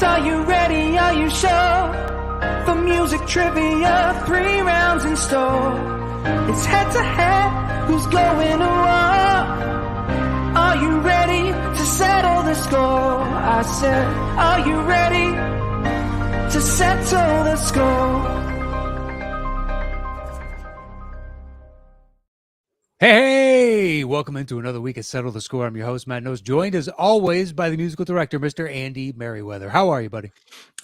Are you ready? Are you sure? For music trivia, 3 rounds in store. It's head to head, who's going to war? Are you ready to settle the score? I said, are you ready to settle the score? Hey, welcome into another week of Settle the Score. I'm your host, Matt Knost, joined as always by the musical director, Mr. Andy Merryweather. How are you, buddy?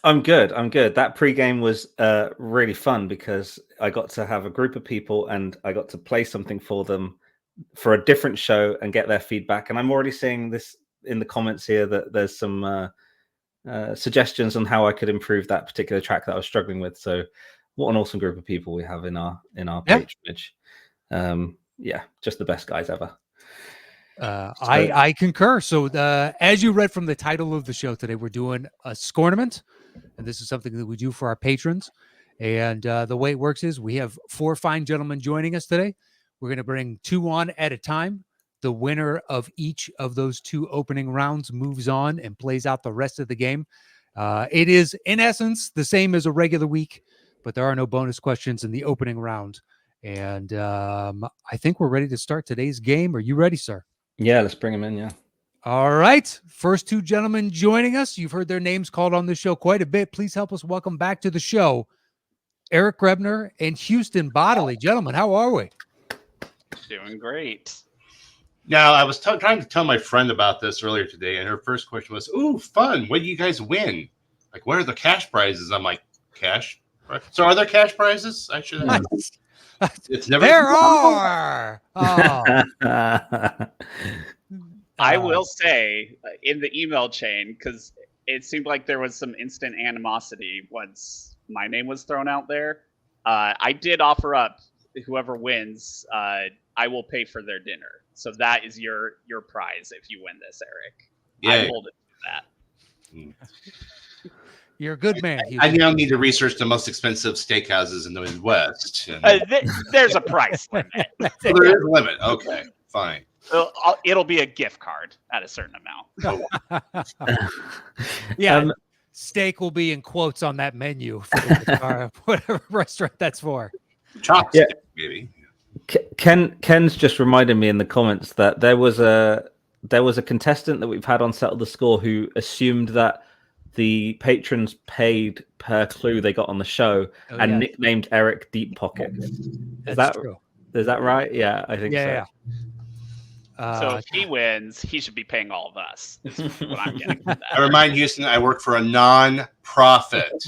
I'm good. That pregame was really fun because I got to have a group of people and I got to play something for them for a different show and get their feedback. And I'm already seeing this in the comments here that there's some suggestions on how I could improve that particular track that I was struggling with. So what an awesome group of people we have in our patronage. Yeah, just the best guys ever. I concur. So as you read from the title of the show today, we're doing a score-nament, and this is something that we do for our patrons. And the way it works is we have 4 fine gentlemen joining us today. We're going to bring 2 on at a time. The winner of each of those 2 opening rounds moves on and plays out the rest of the game. It is, in essence, the same as a regular week, but there are no bonus questions in the opening round. And I think we're ready to start today's game. Are you ready, sir? Yeah, let's bring them in, yeah. All right. First 2 gentlemen joining us. You've heard their names called on the show quite a bit. Please help us welcome back to the show, Erik Grebner and Houston Bodily. Gentlemen, how are we? Doing great. Now, I was trying to tell my friend about this earlier today, and her first question was, ooh, fun. What do you guys win? Like, what are the cash prizes? I'm like, cash? So are there cash prizes? I should have. It's never there are. Oh. I will say in the email chain, because it seemed like there was some instant animosity once my name was thrown out there. I did offer up whoever wins, I will pay for their dinner. So that is your prize if you win this, Erik. Yeah. I hold it to that. You're a good man. I now need to research the most expensive steakhouses in the Midwest. There's a price limit. So there is a limit. Okay, fine. It'll be a gift card at a certain amount. Yeah, steak will be in quotes on that menu for whatever restaurant that's for. Chopstick, maybe. Ken's just reminded me in the comments that there was a contestant that we've had on Settle the Score who assumed that the patrons paid per clue they got on the show and nicknamed Erik Deep Pocket. Is that true? Is that right? Yeah, I think so. Yeah. So if he wins, he should be paying all of us. Is what I'm getting from that. I remind Houston, I work for a non-profit.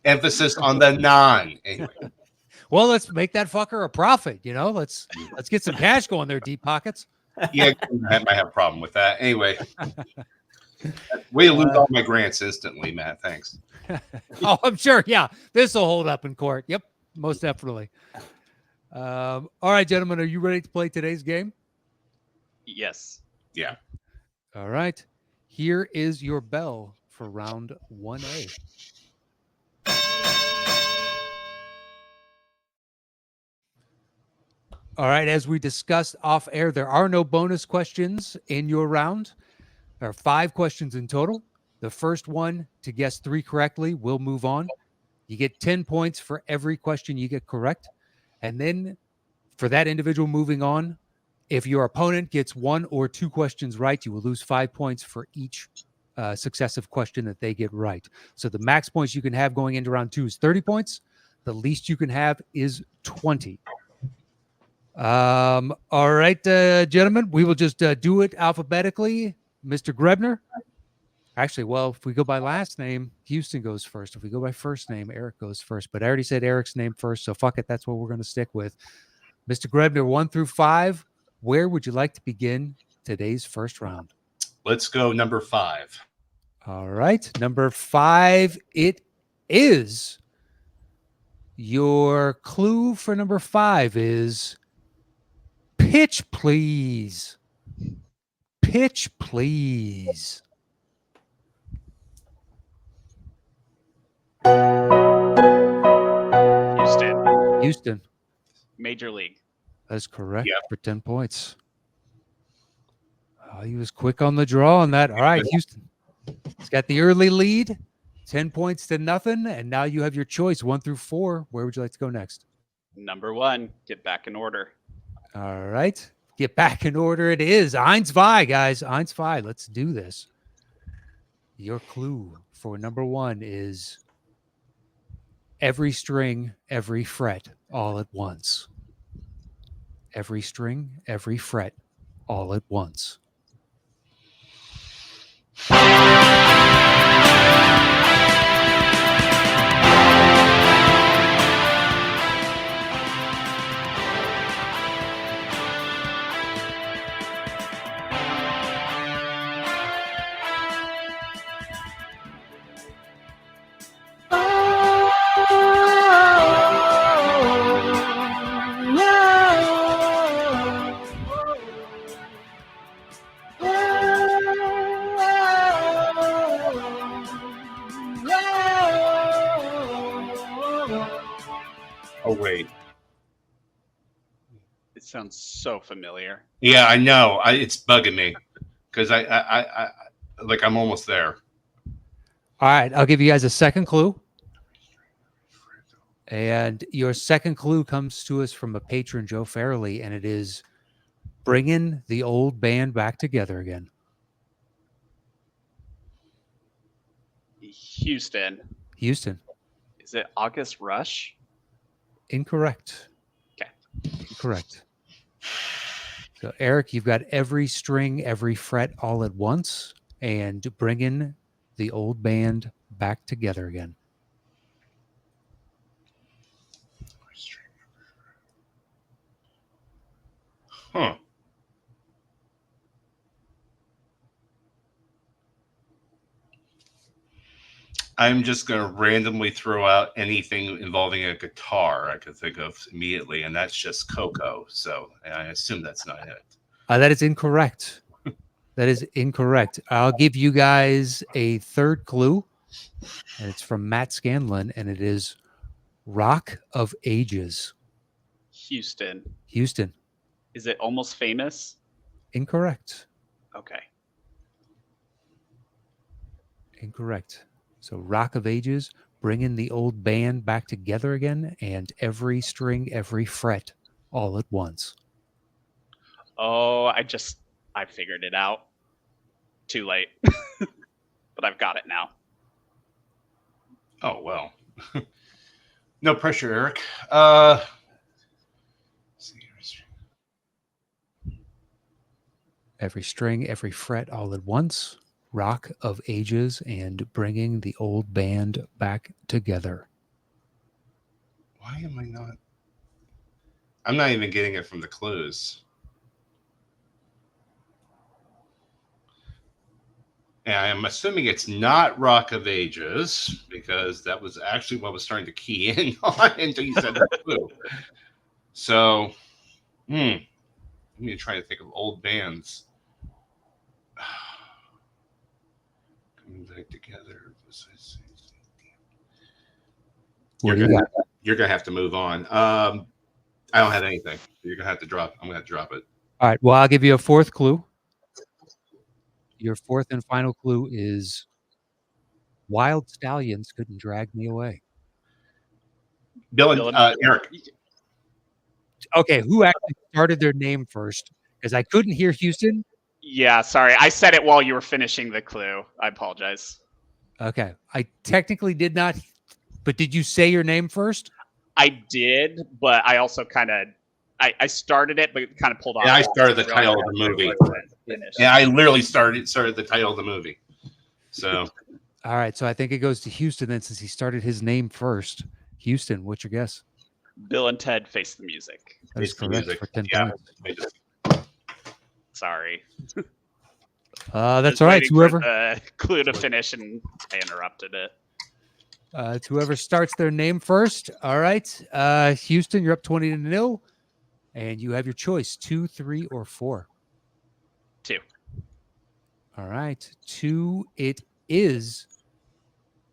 Emphasis on the non. Anyway. Well, let's make that fucker a profit. You know, let's get some cash going there, Deep Pockets. Yeah, I might have a problem with that. Anyway. Way to lose all my grants instantly, Matt. Thanks. Oh, I'm sure. Yeah, this will hold up in court. Yep, most definitely. All right, gentlemen, are you ready to play today's game? Yes. Yeah. All right. Here is your bell for round 1A. All right, as we discussed off air, there are no bonus questions in your round. There are 5 questions in total. The first one to guess 3 correctly will move on. You get 10 points for every question you get correct. And then for that individual moving on, if your opponent gets 1 or 2 questions right, you will lose 5 points for each successive question that they get right. So the max points you can have going into round 2 is 30 points. The least you can have is 20. All right, gentlemen, we will just do it alphabetically. Mr. Grebner. Actually, well, if we go by last name, Houston goes first. If we go by first name, Erik goes first. But I already said Erik's name first, so fuck it. That's what we're going to stick with. Mr. Grebner, 1 through 5. Where would you like to begin today's first round? Let's go number 5. All right. Number 5, it is. Your clue for number 5 is pitch, please. Pitch, please. Houston. Major League. That's correct for 10 points. Oh, he was quick on the draw on that. All right, Houston. He's got the early lead, 10 points to nothing. And now you have your choice, 1 through 4. Where would you like to go next? Number 1, get back in order. All right. Get back in order. It is Eins zwei, guys. Eins zwei. Let's do this. Your clue for number 1 is every string, every fret, all at once. Every string, every fret, all at once. Oh wait. It sounds so familiar. Yeah, I know. It's bugging me because I like I'm almost there. All right. I'll give you guys a second clue. And your second clue comes to us from a patron, Joe Farrelly, and it is bringing the old band back together again. Houston. Houston. Is it August Rush? Incorrect. Okay. Incorrect. So, Eric, you've got every string, every fret all at once, and bringing the old band back together again. Huh. I'm just going to randomly throw out anything involving a guitar I could think of immediately, and that's just Coco. So I assume that's not it. That is incorrect. That is incorrect. I'll give you guys a third clue, and it's from Matt Scanlon, and it is Rock of Ages. Houston. Houston. Is it Almost Famous? Incorrect. Okay. Incorrect. So Rock of Ages, bringing the old band back together again, and every string, every fret, all at once. Oh, I figured it out. Too late. But I've got it now. Oh, well. No pressure, Eric. Every string, every fret, all at once. Rock of Ages and bringing the old band back together. Why am I not? I'm not even getting it from the clues. And I'm assuming it's not Rock of Ages because that was actually what I was starting to key in on until you said the clue. So, I'm going to try to think of old bands. Coming back together. You're gonna have to move on. I don't have anything. You're gonna have to drop. I'm gonna have to drop it. All right. Well, I'll give you a fourth clue. Your fourth and final clue is Wild Stallions Couldn't Drag Me Away. Bill and Eric. Okay, who actually started their name first? Because I couldn't hear Houston. Yeah, sorry. I said it while you were finishing the clue. I apologize. Okay. I technically did not, but did you say your name first? I did, but I also kind of I started it, but kind of pulled off. Yeah, I started the title of the movie. Yeah, I literally started the title of the movie. So, all right. So I think it goes to Houston then, since he started his name first. Houston, what's your guess? Bill and Ted Face the Music. That is correct for 10 points. Sorry. That's all right. Whoever the clue to finish, and I interrupted it. It's whoever starts their name first. All right. Houston, you're up 20-0. And you have your choice, 2, 3, or 4. 2. All right. 2 it is.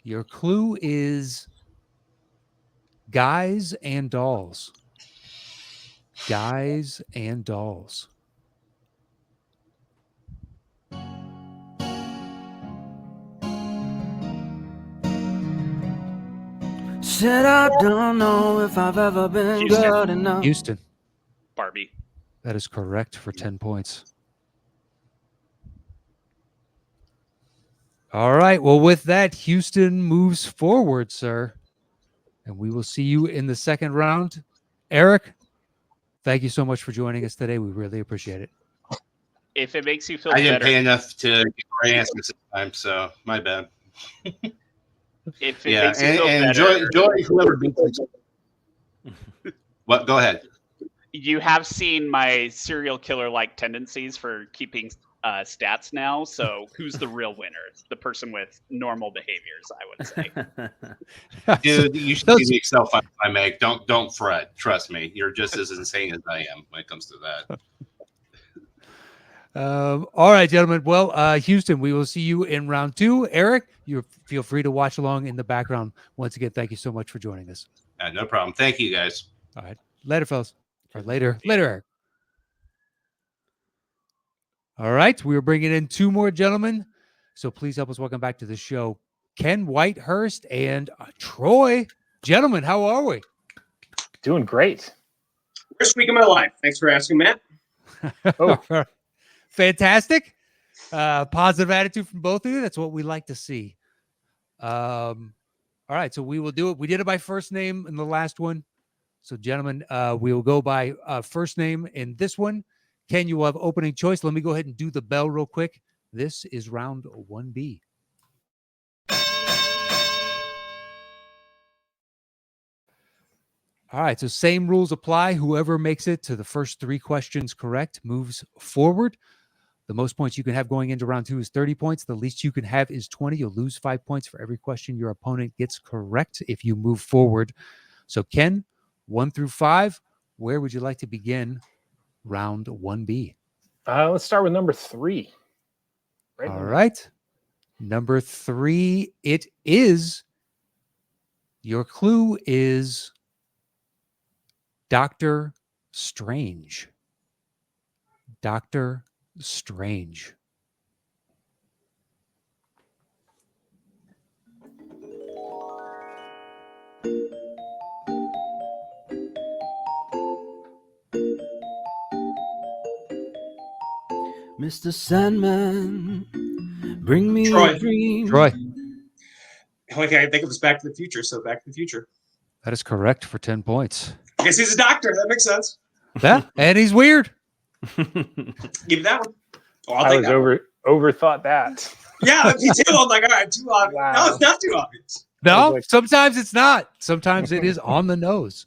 Your clue is Guys and Dolls. Guys and Dolls. said I don't know if I've ever been Houston. good enough. Houston. Barbie. That is correct for 10 points. All right. Well, with that, Houston moves forward, sir. And we will see you in the second round. Erik, thank you so much for joining us today. We really appreciate it. If it makes you feel I didn't better, pay enough to get the right answers this time, so my bad. if it makes you feel and better, enjoy whoever beats it. What? Go ahead. you have seen my serial killer-like tendencies for keeping stats now. So who's the real winner? The person with normal behaviors, I would say. Dude, you should see the Excel file I make. Don't fret. Trust me, you're just as insane as I am when it comes to that. All right, gentlemen. Well, Houston, we will see you in round 2. Erik, you feel free to watch along in the background. Once again, thank you so much for joining us. No problem. Thank you, guys. All right. Later, fellas. Or later, Erik. All right. We are bringing in 2 more gentlemen. So please help us welcome back to the show, Ken Whitehurst and Troy. Gentlemen, how are we? Doing great. First week of my life. Thanks for asking, Matt. Oh. Fantastic. Positive attitude from both of you. That's what we like to see. All right. So we will do it. We did it by first name in the last one. So, gentlemen, we will go by first name in this one. Ken, you will have opening choice. Let me go ahead and do the bell real quick. This is round 1B. All right, so same rules apply. Whoever makes it to the first 3 questions correct moves forward. The most points you can have going into round 2 is 30 points. The least you can have is 20. You'll lose 5 points for every question your opponent gets correct if you move forward. So, Ken, 1 through 5, where would you like to begin round 1B? Let's start with number 3. All right. Number 3, it is. Your clue is Doctor Strange. Doctor Strange. Mr. Sandman, bring me Troy. a dream. Troy. Okay, I think it was Back to the Future, so Back to the Future. That is correct for 10 points. I guess he's a doctor. That makes sense. Yeah, and he's weird. Give me that one. Oh, I'll I take was that one. overthought that. Yeah, me too. I'm like, all right, too obvious. Wow. No, it's not too obvious. No, like- sometimes it's not. Sometimes it is on the nose.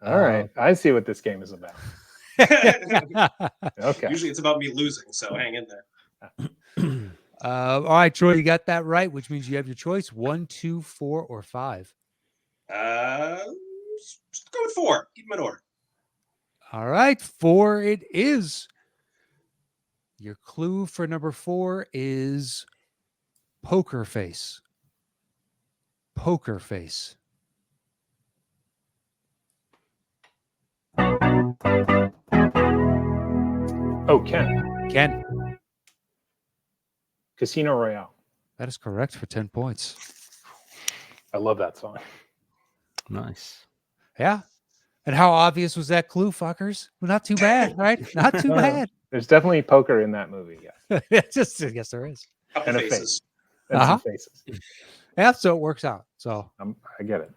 All right, I see what this game is about. Okay. Usually it's about me losing, so hang in there. All right, Troy, you got that right, which means you have your choice: 1, 2, 4, or 5. Just go with 4. Keep them in order. All right, 4 it is. Your clue for number 4 is poker face. Poker face. Oh, Ken. Ken, Casino Royale. that is correct for 10 points. I love that song. Nice. Yeah. And how obvious was that clue, fuckers? Well, not too bad, right? Not too bad. There's definitely poker in that movie. Yeah. Yes, there is. Couple And a faces. And some faces. Yeah, so it works out. So I get it.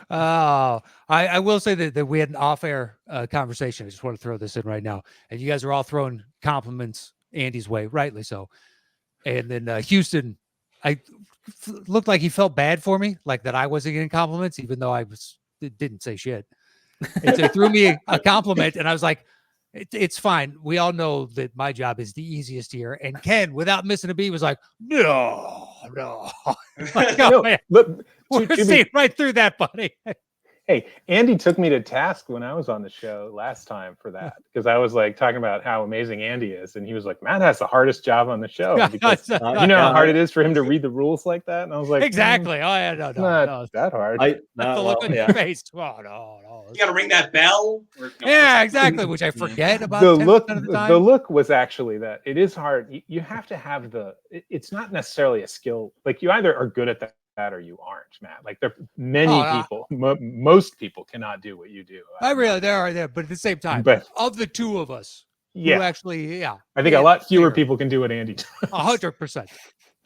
I will say that we had an off-air conversation. I just want to throw this in right now. And you guys are all throwing compliments Andy's way, rightly so. And then Houston, looked like he felt bad for me, like that I wasn't getting compliments, even though I didn't say shit. And so he threw me a compliment, and I was like, it's fine. We all know that my job is the easiest here. And Ken, without missing a beat, was like, no. Like, oh, No, man. look, We're to be- seeing right through that, buddy. Hey, Andy took me to task when I was on the show last time for that because I was like talking about how amazing Andy is, and he was like, "Matt has the hardest job on the show because you know how hard it is for him to read the rules like that." And I was like, exactly. Oh yeah, no, not that hard." That's the look on your face. Oh no. You got to ring that bell. Yeah, exactly. Which I forget about The 10% look, of the time. the look was actually that it is hard. You have to have it's not necessarily a skill. Like you either are good at that or you aren't, Matt. Like there many people, most people cannot do what you do. There are there, but at the same time, But of the two of us, yeah, who actually, I think a lot fewer people can do what Andy does. 100%.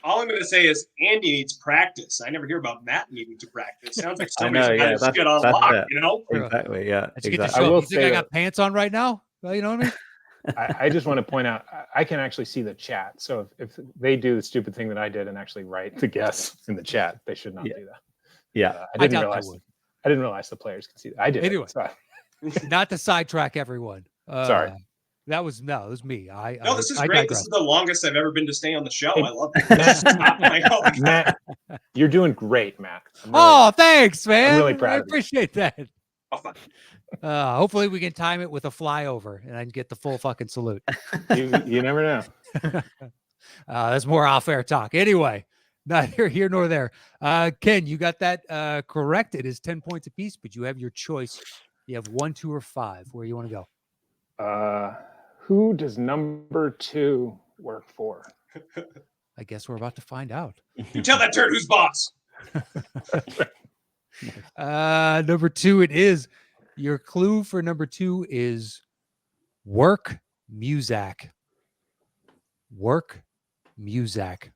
All I'm going to say is Andy needs practice. I never hear about Matt needing to practice. Sounds like I know, somebody's got his shit on lock, you know? Exactly, yeah. I will you think I got pants on right now? Well, you know what I mean? I just want to point out, I can actually see the chat. So if they do the stupid thing that I did and actually write the guess in the chat, they should not do that. Yeah, I didn't realize the players could see that. I did. Anyway, not to sidetrack everyone. Sorry. That was me. This is great. Digress. This is the longest I've ever been to stay on the show. I love it. Matt, you're doing great, Matt. Thanks, man. I'm really proud I of you. appreciate that. Hopefully we can time it with a flyover and I can get the full fucking salute. You never know. That's more off-air talk. Anyway, neither here nor there. Ken, you got that correct. It is 10 points apiece, but you have your choice. You have 1, 2, or 5. Where you want to go? Who does number 2 work for? I guess we're about to find out. You tell that turd who's boss. Number 2 it is. Your clue for number 2 is work Muzak. Work Muzak.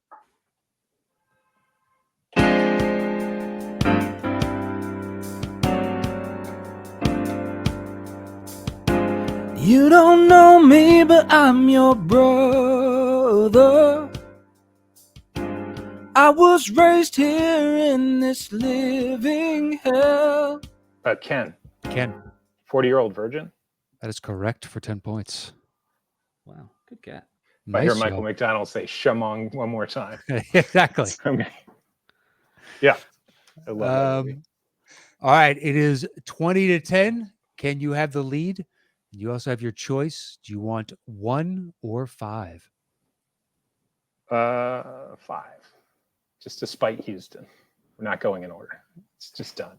You don't know me, but I'm your brother. I was raised here in this living hell. Ken. 40-year-old virgin? That is correct for 10 points. Wow, good get. I hear Michael McDonald say Shamong one more time. Exactly. Okay. Yeah. I love that movie. All right. It is 20-10. Ken, you have the lead. You also have your choice. Do you want 1 or 5? 5. Just to spite Houston. We're not going in order. It's just done.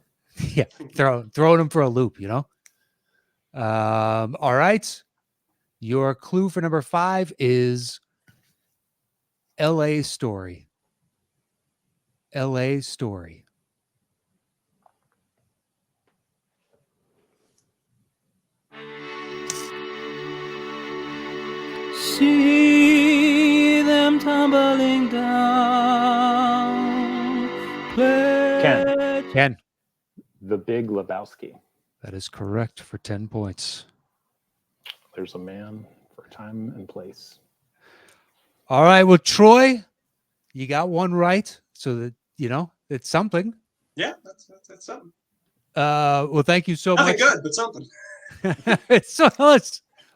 Yeah. Throwing them for a loop, you know? All right. Your clue for number 5 is LA Story. LA Story. See them tumbling down. Ken. The Big Lebowski. That is correct for 10 points. There's a man for time and place. All right. Well, Troy, you got one right. So that, it's something. Yeah, that's something. Well, thank you so much. Nothing good, but something.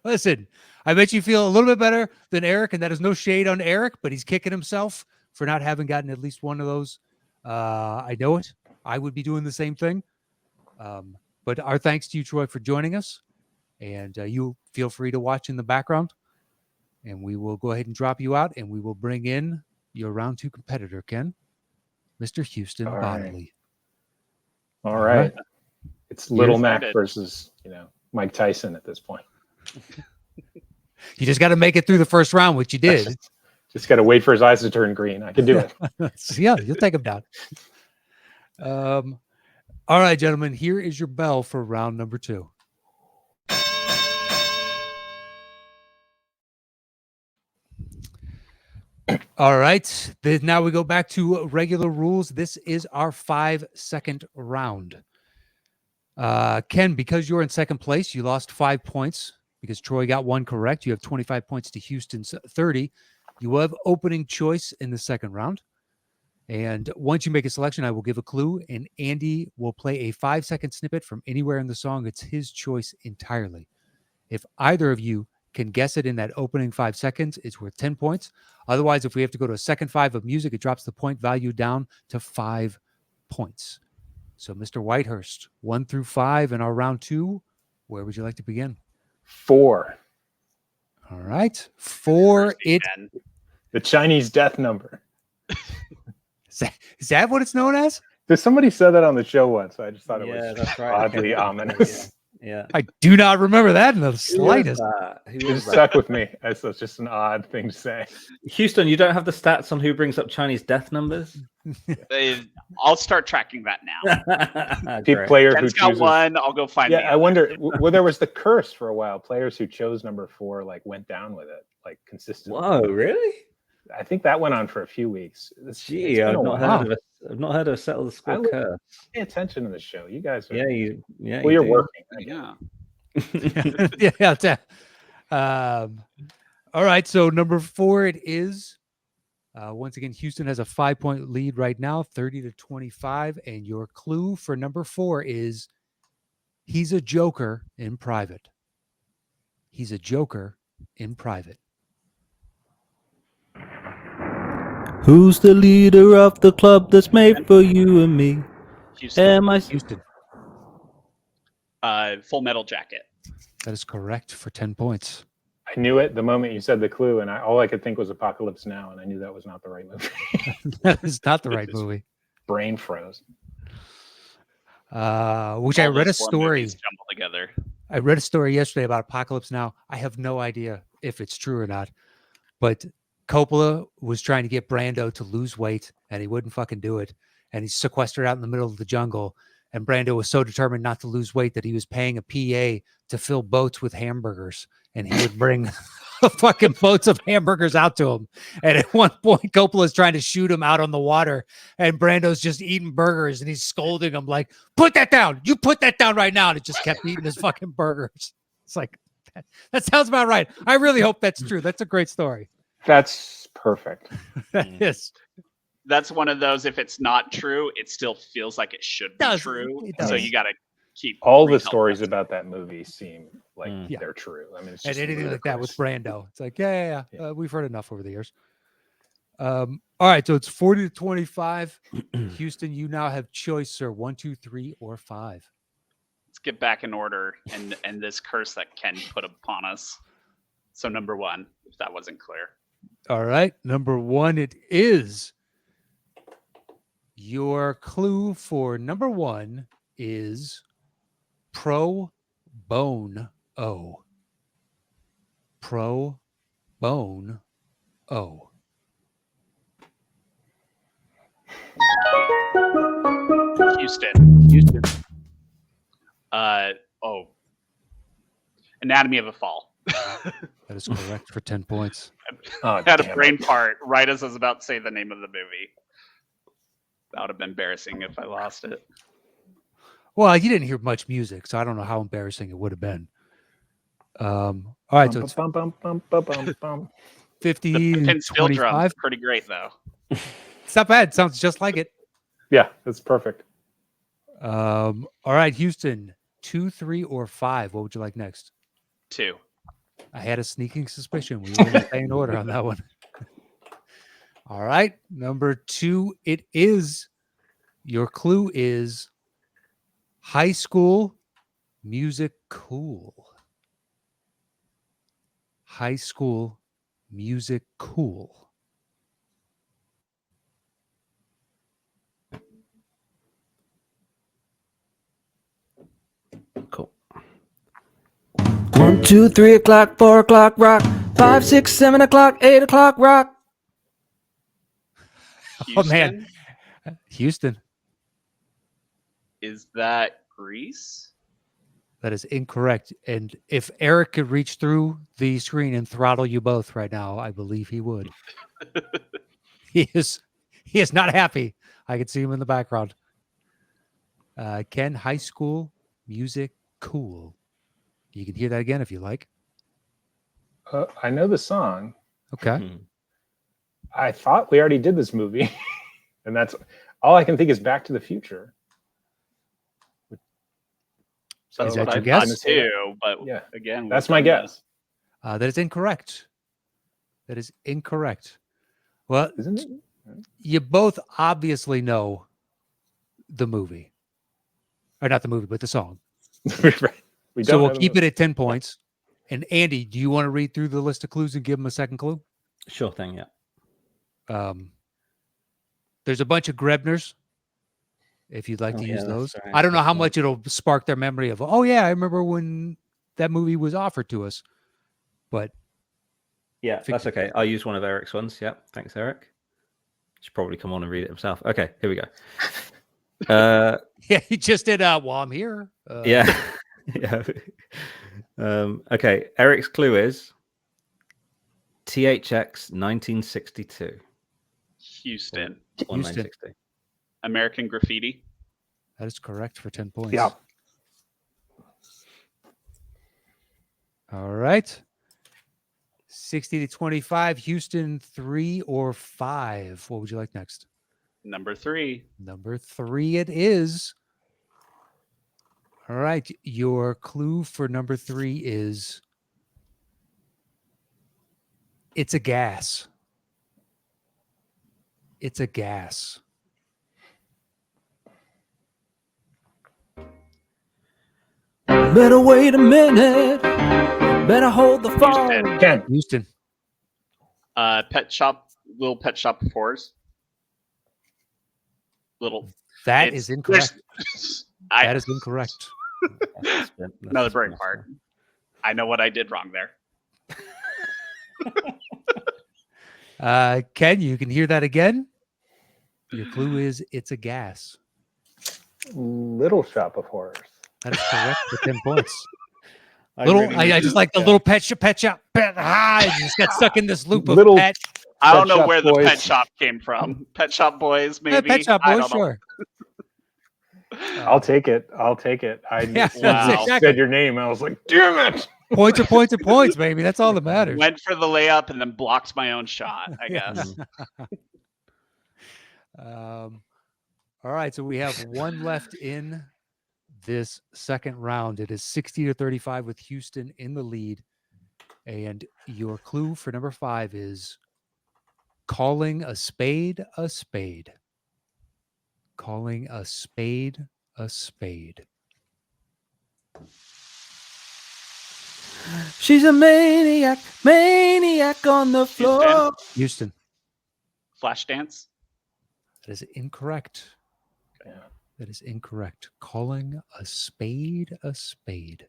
Listen, I bet you feel a little bit better than Erik, and that is no shade on Erik, but he's kicking himself for not having gotten at least one of those. I know it. I would be doing the same thing. But our thanks to you, Troy, for joining us. And you feel free to watch in the background. And we will go ahead and drop you out, and we will bring in your round 2 competitor, Ken, Mr. Houston Bodily. All right. It's Little Mac versus, Mike Tyson at this point. You just got to make it through the first round, which you did. Just got to wait for his eyes to turn green. I can do it. Yeah, you'll take him down. All right, gentlemen, here is your bell for round number 2. All right. Now we go back to regular rules. This is our 5-second round. Ken, because you're in second place, you lost 5 points because Troy got 1 correct. You have 25 points to Houston's 30. You will have opening choice in the second round. And once you make a selection, I will give a clue, and Andy will play a 5-second snippet from anywhere in the song. It's his choice entirely. If either of you can guess it in that opening 5 seconds, it's worth 10 points. Otherwise, if we have to go to a second 5 of music, it drops the point value down to 5 points. So, Mr. Whitehurst, 1 through 5 in our round 2. Where would you like to begin? 4. All right. 4. It Ben. The Chinese death number. is that what it's known as? Somebody said that on the show once. I just thought it Yeah, was that's right. oddly ominous. Yeah. I do not remember that in the slightest. It just stuck with me. It's just an odd thing to say. Houston, you don't have the stats on who brings up Chinese death numbers? I'll start tracking that now. Great. Player who Ben's got chooses. one. I'll go find. Yeah, the I other. wonder. Well, there was the curse for a while. Players who chose number 4 like went down with it, like consistently. Whoa, really? I think that went on for a few weeks. Gee, I've not heard of a settle the score curse. Pay attention to the show. You guys are. Yeah. Well, you're working. Yeah. Yeah. All right. So number 4, it is. Once again, Houston has a 5-point lead right now, 30-25. And your clue for number 4 is he's a joker in private. He's a joker in private. Who's the leader of the club that's made for you and me? Houston. Houston. Full Metal Jacket. That is correct for 10 points. I knew it the moment you said the clue, and all I could think was Apocalypse Now, and I knew that was not the right movie. That is not the right movie. Brain froze. Which I read a story. Jumbled together. I read a story yesterday about Apocalypse Now. I have no idea if it's true or not, but Coppola was trying to get Brando to lose weight, and he wouldn't fucking do it. And he's sequestered out in the middle of the jungle. And Brando was so determined not to lose weight that he was paying a PA to fill boats with hamburgers. And he would bring fucking boats of hamburgers out to him. And at one point, Coppola's trying to shoot him out on the water. And Brando's just eating burgers. And he's scolding him like, put that down. You put that down right now. And it just kept eating his fucking burgers. It's like, that sounds about right. I really hope that's true. That's a great story. That's perfect. Yes. That's one of those, if it's not true, it still feels like it should be true. It does. So you got to keep all the stories about that movie seem like they're true. I mean, it's just and anything like that with ludicrous. Brando. It's like, yeah. We've heard enough over the years. All right. So it's 40-25. Houston, you now have choice, sir. 1, 2, 3, or 5. Let's get back in order and this curse that Ken put upon us. So number 1, if that wasn't clear. All right. Number 1, it is. Your clue for number 1 is pro bone O. Pro bone O. Houston. Anatomy of a Fall. That is correct for 10 points. Oh, Had a damn brain it. part right as I was about to say the name of the movie. That would have been embarrassing if I lost it. Well, you didn't hear much music, so I don't know how embarrassing it would have been. All right, so it's Bum, bum, bum, bum, bum, bum. 50 The pin steel drum, 25. pretty great though. It's not bad. Sounds just like it. Yeah, that's perfect. All right, Houston, 2, 3, or 5. What would you like next? 2. I had a sneaking suspicion we were going to stay in order on that one. All right, number 2, it is. Your clue is high school music cool. High school music cool. Cool. 1, 2, 3 o'clock, 4 o'clock, rock. 5, 6, 7 o'clock, 8 o'clock, rock. Houston, Oh, man. Houston, is that Grease? that is incorrect. And if Erik could reach through the screen and throttle you both right now, I believe he would. He is not happy. I can see him in the background. Ken, high school music cool. You can hear that again if you like. I know the song. Okay. I thought we already did this movie, and that's all I can think is Back to the Future. So Is that What your I guess? thought too, but Yeah. again, That's we've my done guess, That is incorrect. That is incorrect. Well, isn't it? you both obviously know the movie. or not the movie, but the song. Right. So we'll keep it at 10 points. And Andy, do you want to read through the list of clues and give them a second clue? Sure thing. Yeah. There's a bunch of Grebners, if you'd like to use those. right. I don't know how much it'll spark their memory of, oh, yeah, I remember when that movie was offered to us. But yeah, that's okay. I'll use one of Eric's ones. Yeah. Thanks, Erik. Should probably come on and read it himself. Okay, here we go. Yeah, he just did, well, I'm here. Yeah. Yeah. Okay, Eric's clue is THX 1962. Houston. Or 960. American Graffiti. That is correct for 10 points. Yeah. All right. 60 to 25. Houston, 3 or 5. What would you like next? Number 3. Number 3 it is. All right. Your clue for number 3 is it's a gas. It's a gas. Better wait a minute. Better hold the phone. Ken. Houston. Pet Shop, Little Pet Shop 4s. Little. That is incorrect. That is incorrect. Another brain part. I know what I did wrong there. Ken, you can hear that again. Your clue is it's a gas. Little Shop of Horrors. That is correct for 10 points. I I just like the little pet shop. I just got stuck in this loop of Little pet. I don't know Shop where the Boys. Pet Shop came from. Pet Shop Boys, Yeah, maybe. Pet Shop I Boys, don't know. sure. I'll take it. I'll take it. I Yeah, Wow. exactly. said your name. I was like, damn it. Points are points are points, baby. That's all that matters. Went for the layup and then blocked my own shot, I guess. All right, so we have one left in this second round. It is 60 to 35 with Houston in the lead. And your clue for number 5 is calling a spade a spade. Calling a spade a spade. She's a maniac, maniac on the floor. Houston. Flashdance. That is incorrect. Yeah. That is incorrect. Calling a spade a spade.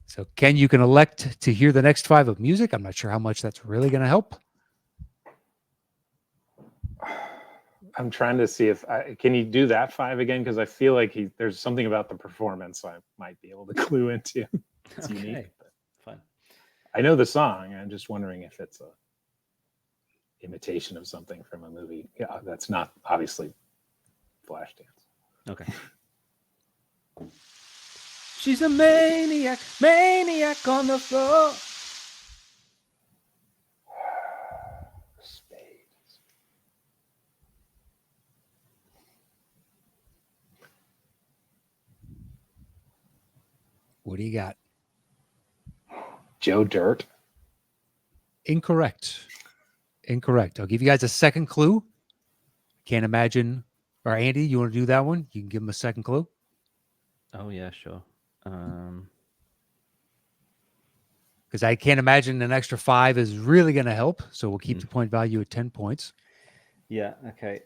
So, Ken, you can elect to hear the next 5 of music. I'm not sure how much that's really going to help. I'm trying to see if can you do that 5 again? Because I feel like there's something about the performance I might be able to clue into. It's unique. But Fine. I know the song. I'm just wondering if it's a imitation of something from a movie. Yeah, that's not obviously Flashdance. Okay. She's a maniac, maniac on the floor. Spades. What do you got? Joe Dirt. Incorrect. Incorrect. I'll give you guys a second clue. Can't imagine. Or Andy, you want to do that one? You can give him a second clue. Oh yeah, sure. Because I can't imagine an extra 5 is really going to help. So we'll keep the point value at 10 points. Yeah. Okay.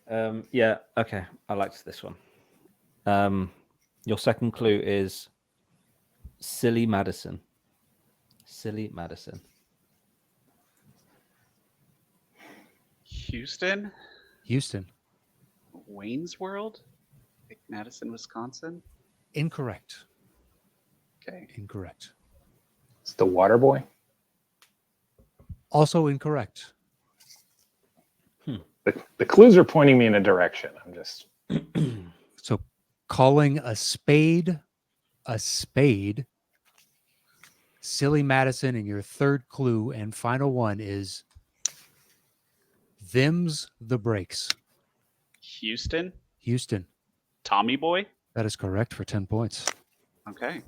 Yeah. Okay. I liked this one. Your second clue is Silly Madison. Silly Madison. Houston. Houston. Wayne's World. Like Madison, Wisconsin. Incorrect. Okay. Incorrect. It's The Water Boy. Also incorrect. The clues are pointing me in a direction. I'm just So calling a spade a spade. Silly Madison, and your third clue and final one is them's the breaks. Houston. Houston. Tommy Boy. That is correct for 10 points. Okay.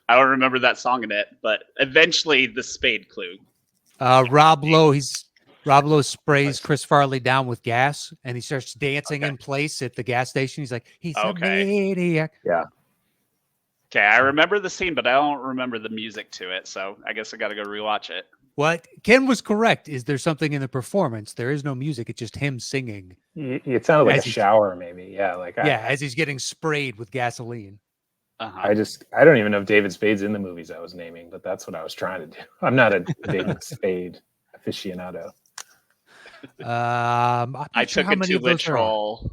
I don't remember that song in it, but eventually the spade clue. Rob Lowe, he's Rob Lowe sprays Chris Farley down with gas, and he starts dancing in place at the gas station. He's like, he's a maniac. Yeah. Okay, I remember the scene, but I don't remember the music to it, so I guess I got to go rewatch it. What Ken was correct. Is there something in the performance? There is no music. It's just him singing. It sounded like a shower, maybe. Yeah, as he's getting sprayed with gasoline. I don't even know if David Spade's in the movies I was naming, but that's what I was trying to do. I'm not a David Spade aficionado. I took it too literal.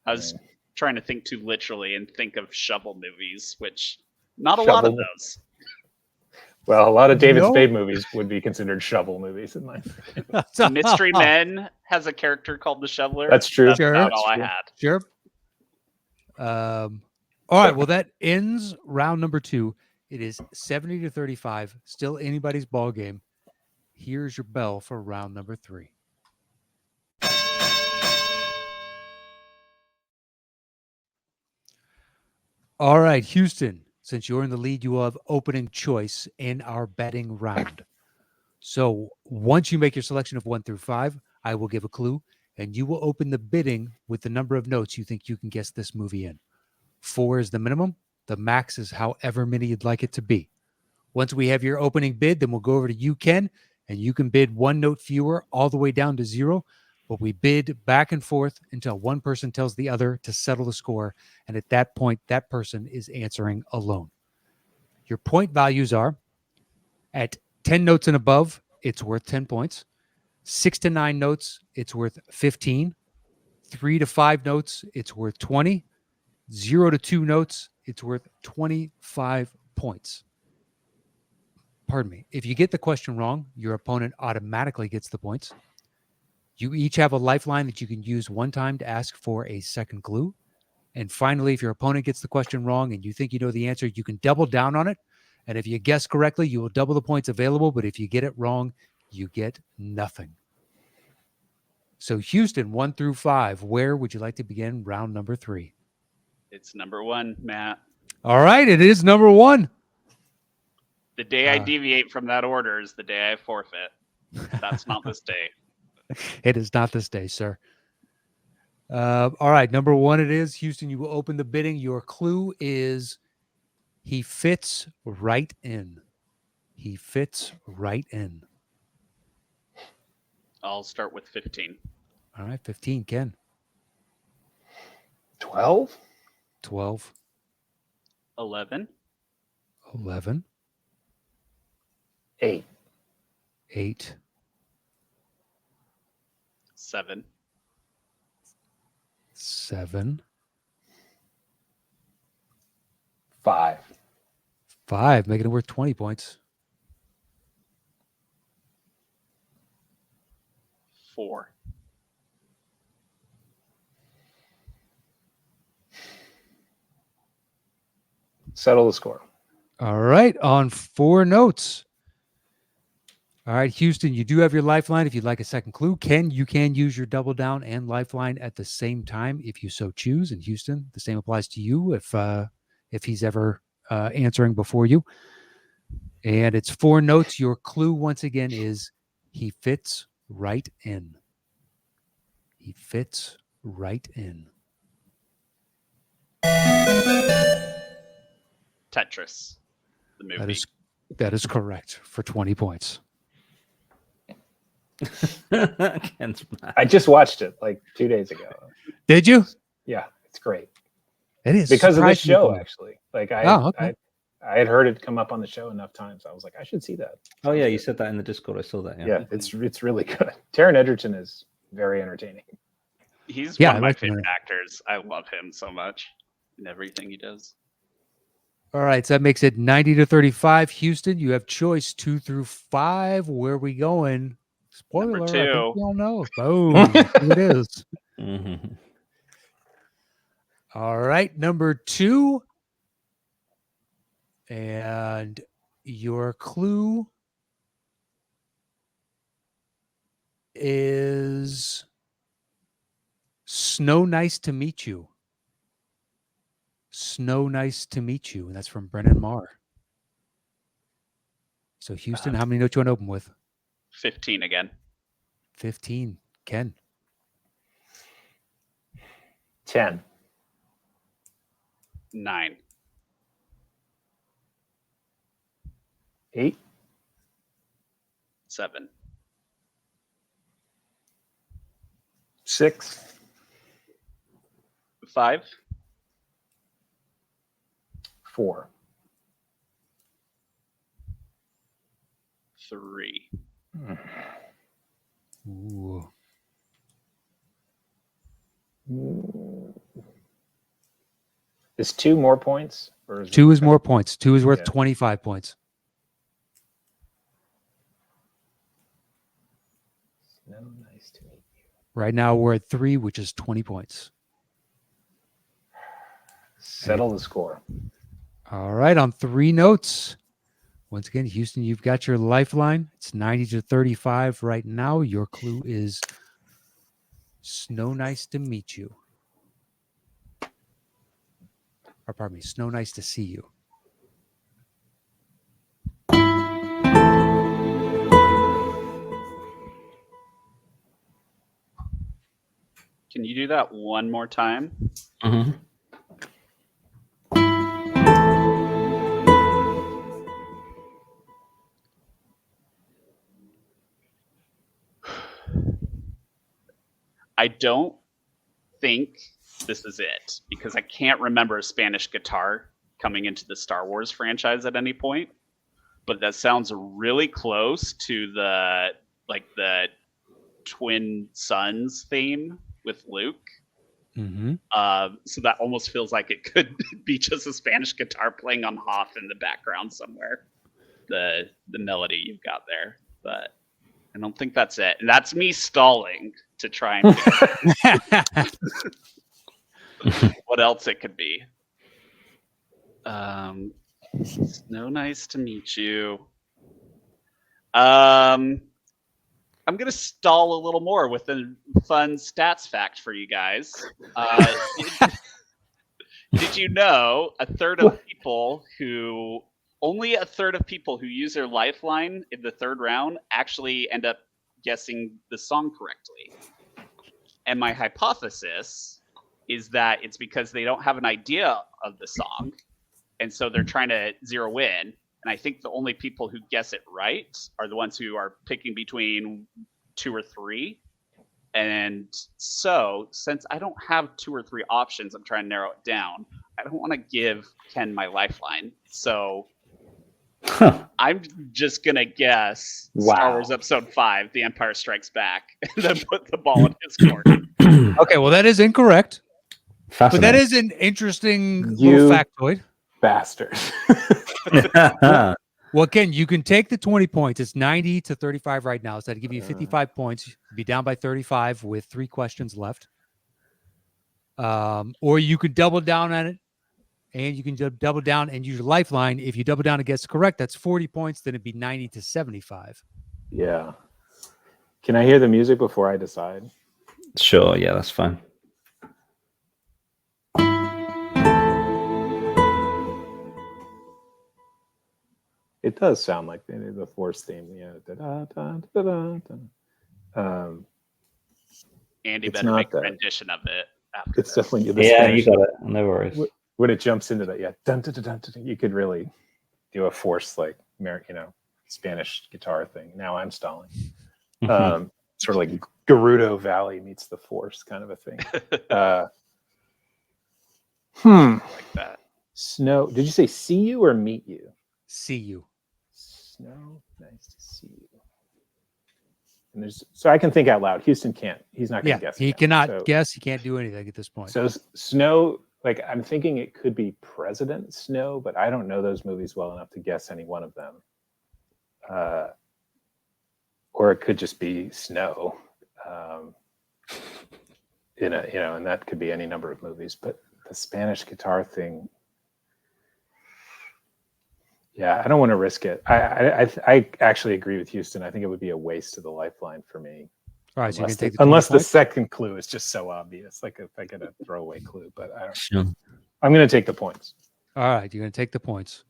I was trying to think too literally and think of shovel movies, which not a lot of those. Well, a lot of David Spade movies would be considered shovel movies in my opinion. Mystery Men has a character called the Shoveler. That's true. That's about all I had. Sure. All right. Well, that ends round number 2. It is 70-35. Still anybody's ball game. Here's your bell for round number 3. All right, Houston, since you're in the lead, you will have opening choice in our betting round. So once you make your selection of 1 through 5, I will give a clue, and you will open the bidding with the number of notes you think you can guess this movie in. 4 is the minimum. The max is however many you'd like it to be. Once we have your opening bid, then we'll go over to you, Ken, and you can bid 1 note fewer all the way down to 0. But we bid back and forth until one person tells the other to settle the score. And at that point, that person is answering alone. Your point values are at 10 notes and above, it's worth 10 points. 6 to 9 notes, it's worth 15. 3 to 5 notes, it's worth 20. 0 to 2 notes, it's worth 25 points. Pardon me. If you get the question wrong, your opponent automatically gets the points. You each have a lifeline that you can use one time to ask for a second clue. And finally, if your opponent gets the question wrong and you think you know the answer, you can double down on it. And if you guess correctly, you will double the points available. But if you get it wrong, you get nothing. So Houston, 1 through 5, where would you like to begin round number 3? It's number 1, Matt. All right, it is number 1. The day I deviate from that order is the day I forfeit. That's not this day. It is not this day, sir. All right, number 1 it is. Houston, you will open the bidding. Your clue is he fits right in. He fits right in. I'll start with 15. All right, 15, Ken. 12? 12. 11. 11. 8. 8. 7. 7. 5. 5, making it worth 20 points. 4. Settle the score. All right, on 4 notes. All right, Houston, you do have your lifeline if you'd like a second clue. Ken, you can use your double down and lifeline at the same time if you so choose. And Houston, the same applies to you if he's ever answering before you. And it's 4 notes. Your clue, once again, is he fits right in. He fits right in. Tetris, the movie. That is correct for 20 points. I just watched it like 2 days ago. Did you? Yeah, it's great. It is because of this show, cool. actually. Like okay. I had heard it come up on the show enough times. I was like, I should see that. Oh yeah, you said that in the Discord. I saw that. Yeah, it's really good. Taron Egerton is very entertaining. He's one of my favorite actors. I love him so much in everything he does. All right, so that makes it 90-35. Houston, you have choice 2 through 5. Where are we going? Spoiler, Number 2. I think we all know. Boom, it is. Mm-hmm. All right, number 2. And your clue is Snow Nice to Meet You. Snow Nice to Meet You. And that's from Brennan Marr. So Houston, how many notes you want to open with? 15 again. 15. Ken. 10. 9. 8. 7. 6. 5. 4. 3. Ooh. Is 2 more points? Or is 2 is more points. 2 is worth Yeah. 25 points. No, nice to meet you. Right now we're at 3, which is 20 points. Settle the score. All right, on 3 notes. Once again, Houston, you've got your lifeline. It's 90 to 35 right now. Your clue is snow nice to meet you. Or pardon me, snow nice to see you. Can you do that one more time? Mhm. I don't think this is it because I can't remember a Spanish guitar coming into the Star Wars franchise at any point. But that sounds really close to the Twin Sons theme with Luke. Mm-hmm. So that almost feels like it could be just a Spanish guitar playing on Hoth in the background somewhere. The melody you've got there, but I don't think that's it. And that's me stalling to try and figure out what else it could be. Snow nice to meet you. I'm gonna stall a little more with a fun stats fact for you guys. Did you know only a third of people who use their lifeline in the third round actually end up guessing the song correctly? And my hypothesis is that it's because they don't have an idea of the song, and so they're trying to zero in. And I think the only people who guess it right are the ones who are picking between 2 or 3. And so, since I don't have 2 or 3 options, I'm trying to narrow it down. I don't want to give Ken my lifeline. So I'm just going to guess Star Wars Episode 5, The Empire Strikes Back, and then put the ball in his court. Okay, well, that is incorrect. But that Fascinating. is an interesting little factoid. Bastard. Well, Ken, you can take the 20 points. It's 90 to 35 right now. So that'd give you 55 points. You'd be down by 35 with 3 questions left. Or you could double down on it, and you can double down and use your lifeline. If you double down and gets correct, that's 40 points. Then it'd be 90 to 75. Yeah. Can I hear the music before I decide? Sure, yeah, that's fine. It does sound like the Force theme. Yeah. Andy It's better not make a that. rendition of it after It's this. definitely the Yeah, Spanish. you got it. No worries. When it jumps into that, yeah, dun, dun, dun, dun, dun, you could really do a Force Spanish guitar thing. Now I'm stalling. Sort of like Gerudo Valley meets the Force kind of a thing. Like that. Snow. Did you say see you or meet you? See you. Snow. Nice to see you. And so I can think out loud. Houston can't. He's not going to guess. He again. cannot So- guess. He can't do anything at this point. So Snow, I'm thinking it could be President Snow, but I don't know those movies well enough to guess any one of them. Or it could just be Snow, and that could be any number of movies. But the Spanish guitar thing, yeah, I don't want to risk it. I actually agree with Houston. I think it would be a waste of the lifeline for me. All right, so you can take Unless the 20 points? second clue is just so obvious, like if I get a throwaway clue. But I don't. Sure. I'm going to take the points. All right, you're going to take the points.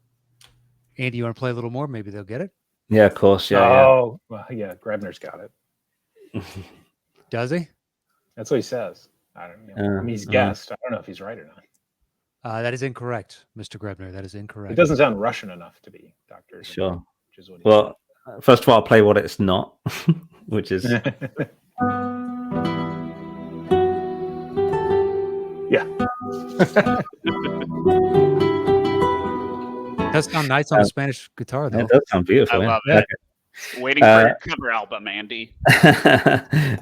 Andy, you want to play a little more? Maybe they'll get it. Yeah, of course. Yeah, Oh, well, yeah. Grebner's got it. Does he? That's what he says. I don't know. I mean, he's guessed. I don't know if he's right or not. That is incorrect, Mr. Grebner. That is incorrect. It doesn't sound Russian enough to be Dr. Sure. Which is what he Well, first of all, I'll play what it's not, which is yeah. Does sound nice on the Spanish guitar, though. It does sound beautiful. I love yeah. it. Waiting for your cover album, Andy.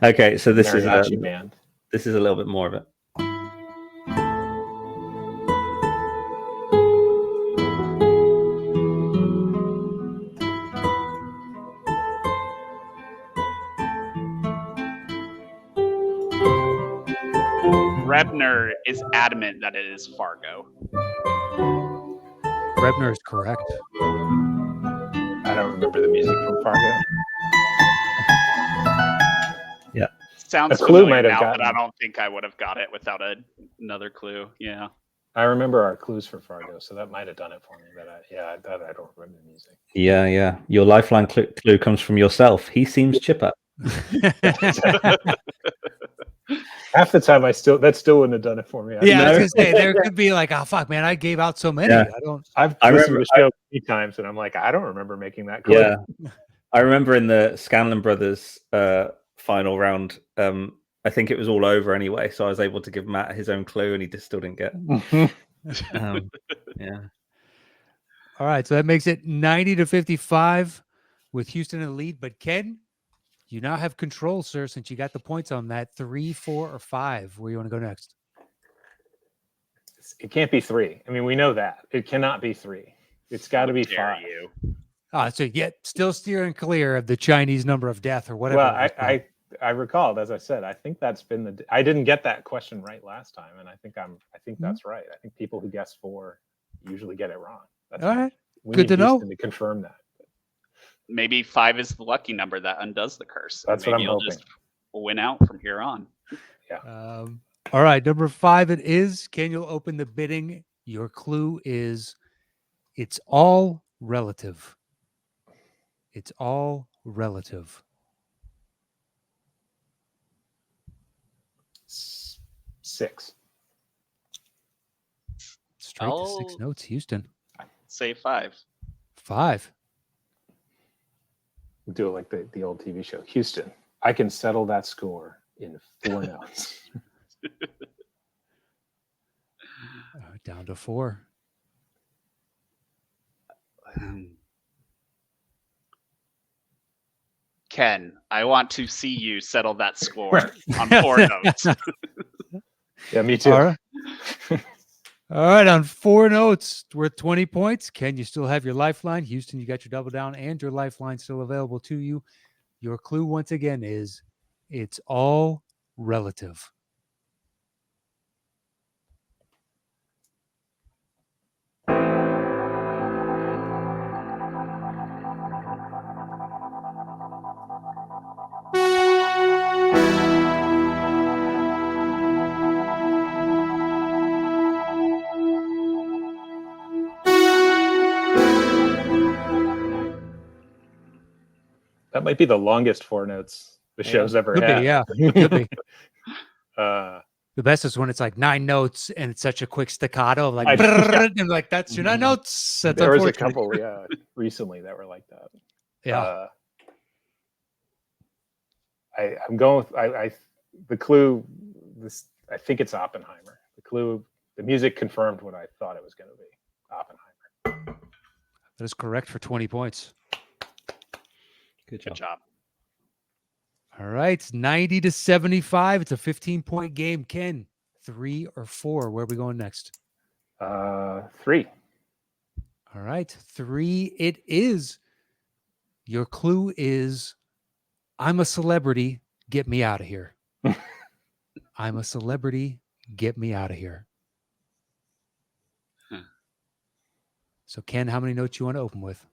Okay, so this is Mariachi band. This is a little bit more of it. Grebner is adamant that it is Fargo. Grebner is correct. I don't remember the music from Fargo. Yeah. Sounds A clue familiar might have now, gotten but I it. don't think I would have got it without another clue. Yeah. I remember our clues for Fargo, so that might have done it for me. But I don't remember the music. Yeah. Your lifeline clue comes from yourself. He seems chipper. Half the time, that still wouldn't have done it for me. Yeah, I was gonna say there could be like, oh fuck, man, I gave out so many. Yeah. I've listened to the show many times, and I'm like, I don't remember making that clue. Yeah. I remember in the Scanlon Brothers final round, I think it was all over anyway, so I was able to give Matt his own clue, and he just still didn't get it. Yeah. All right, so that makes it 90-55 with Houston in the lead. But Ken, you now have control, sir, since you got the points on that. 3, 4, or 5. Where you want to go next? It can't be 3. I mean, we know that. It cannot be 3. It's got to be 5. So yet still steering clear of the Chinese number of death or whatever. Well, I recalled, as I said, I think that's been I didn't get that question right last time, and I think that's right. I think people who guess 4 usually get it wrong. That's all right. We Good need to know. Houston to confirm that. Maybe 5 is the lucky number that undoes the curse. That's what I'm hoping. Just win out from here on. Yeah. All right, number 5 it is. Ken, you'll open the bidding. Your clue is it's all relative. It's all relative. 6. Straight to 6 notes, Houston. Say 5. 5. Do it like the old TV show. Houston, I can settle that score in 4 notes. Down to 4. Ken, I want to see you settle that score on 4 notes. Yeah, me too. All right. All right, on 4 notes worth 20 points. Ken, you still have your lifeline. Houston, you got your double down and your lifeline still available to you. Your clue once again is it's all relative. That might be the longest 4 notes the show's ever Could had. be, yeah. Could be. The best is when it's like 9 notes and it's such a quick staccato, like, and like that's your 9 notes. That's there was a couple, recently that were like that. Yeah. I'm going with the clue. I think it's Oppenheimer. The clue, the music confirmed what I thought it was going to be. Oppenheimer. That is correct for 20 points. Good job. All right, 90-75. It's a 15-point game. Ken, 3 or 4? Where are we going next? 3. All right, 3 it is. Your clue is I'm a celebrity. Get me out of here. I'm a celebrity. Get me out of here. So, Ken, how many notes you want to open with?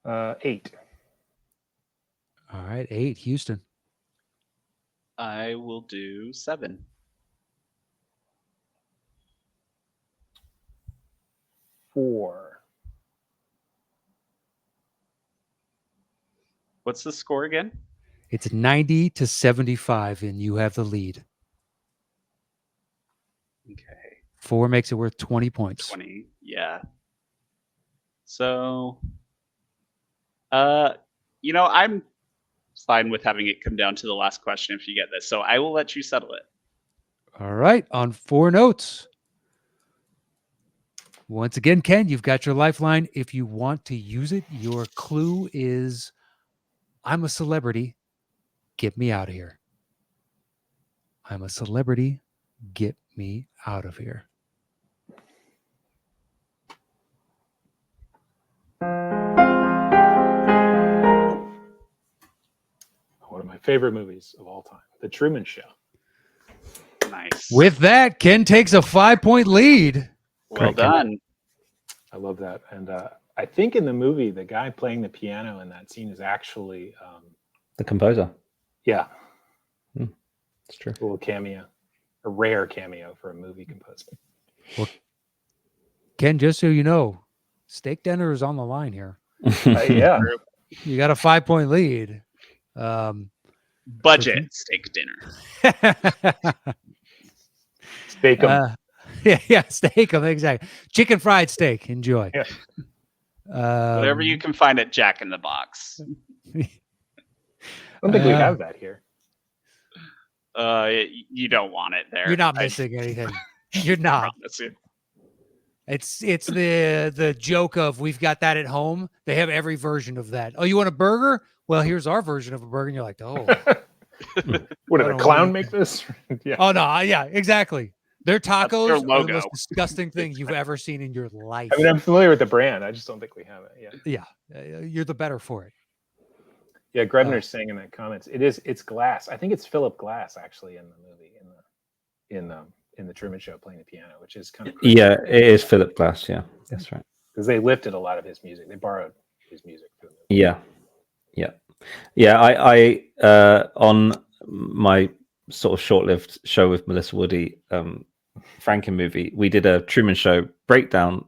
8. All right, 8. Houston. I will do 7. 4. What's the score again? It's 90 to 75, and you have the lead. Okay. 4 makes it worth 20 points. 20. Yeah. So, I'm fine with having it come down to the last question if you get this. So I will let you settle it. All right, on 4 notes. Once again, Ken, you've got your lifeline. If you want to use it, your clue is, I'm a celebrity. Get me out of here. I'm a celebrity. Get me out of here. One of my favorite movies of all time, The Truman Show. Nice. With that, Ken takes a 5-point lead. Well done. I love that. And I think in the movie, the guy playing the piano in that scene is actually the composer. Yeah. It's true. A little cameo. A rare cameo for a movie composer. Well, Ken, just so you know, steak dinner is on the line here. Yeah. You got a 5-point lead. Budget steak dinner. Steak 'em. Yeah, steak 'em, exactly. Chicken fried steak. Enjoy. Yeah. Whatever you can find at Jack in the Box. I don't think we have that here. You don't want it there. You're not missing anything. You're not. It's the joke of, we've got that at home. They have every version of that. Oh, you want a burger? Well, here's our version of a burger. And you're like, oh. What, did a clown make this? Yeah. Oh, no. Yeah, exactly. Their tacos their are the logo. most disgusting thing you've ever seen in your life. I mean, I'm familiar with the brand. I just don't think we have it. Yeah. You're the better for it. Yeah, Grebner's saying in the comments, it's Glass. I think it's Philip Glass actually in the movie, in the Truman Show playing the piano, which is kind of crazy. Yeah, it is Philip Glass. Yeah, that's right. Because they lifted a lot of his music. They borrowed his music for the movie. Yeah. I on my sort of short-lived show with Melissa Woody, Franken movie, we did a Truman Show breakdown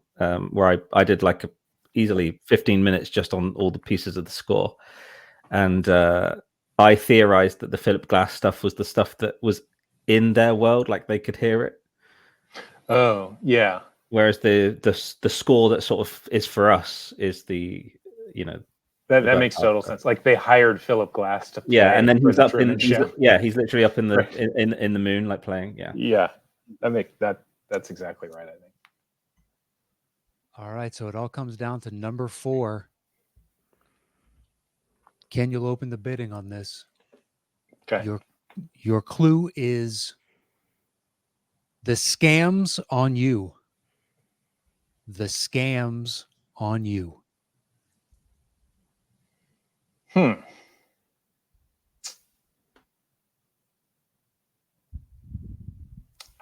where I did like easily 15 minutes just on all the pieces of the score. And I theorized that the Philip Glass stuff was the stuff that was in their world, like they could hear it. Oh, yeah. Whereas the score that sort of is for us is the, that makes total sense. Like they hired Philip Glass to play. Yeah, and then he's up Truman Show. he's literally up in the right. in the moon, like playing. Yeah. That's exactly right, I think. All right, so it all comes down to number 4. Ken, you'll open the bidding on this. Okay. Your clue is the scams on you. The scams on you.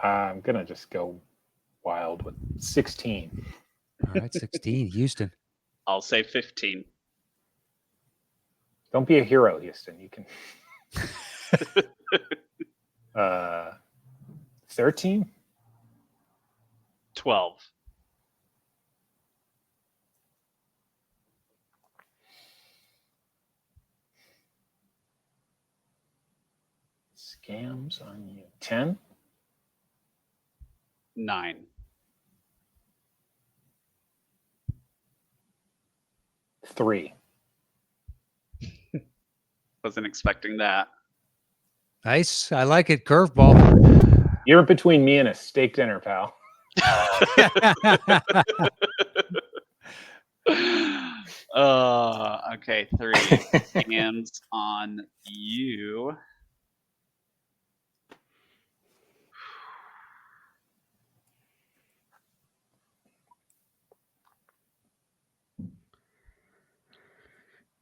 I'm gonna just go wild with 16. All right, 16. Houston. I'll say 15. Don't be a hero, Houston. You can. 13? 12. Scams on you. 10? 9. 3. Wasn't expecting that. Nice. I like it. Curveball. You're between me and a steak dinner, pal. Okay, 3. Hands on you.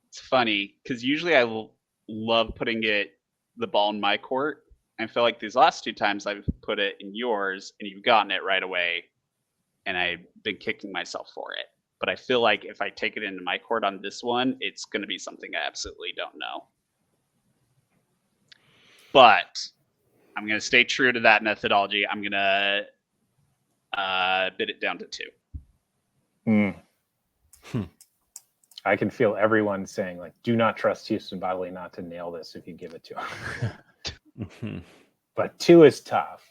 It's funny because usually I love putting the ball in my court. I feel like these last 2 times I've put it in yours and you've gotten it right away, and I've been kicking myself for it. But I feel like if I take it into my court on this one, it's going to be something I absolutely don't know. But I'm going to stay true to that methodology. I'm going to bid it down to 2. I can feel everyone saying, like, do not trust Houston Bodily not to nail this if you give it to him. But 2 is tough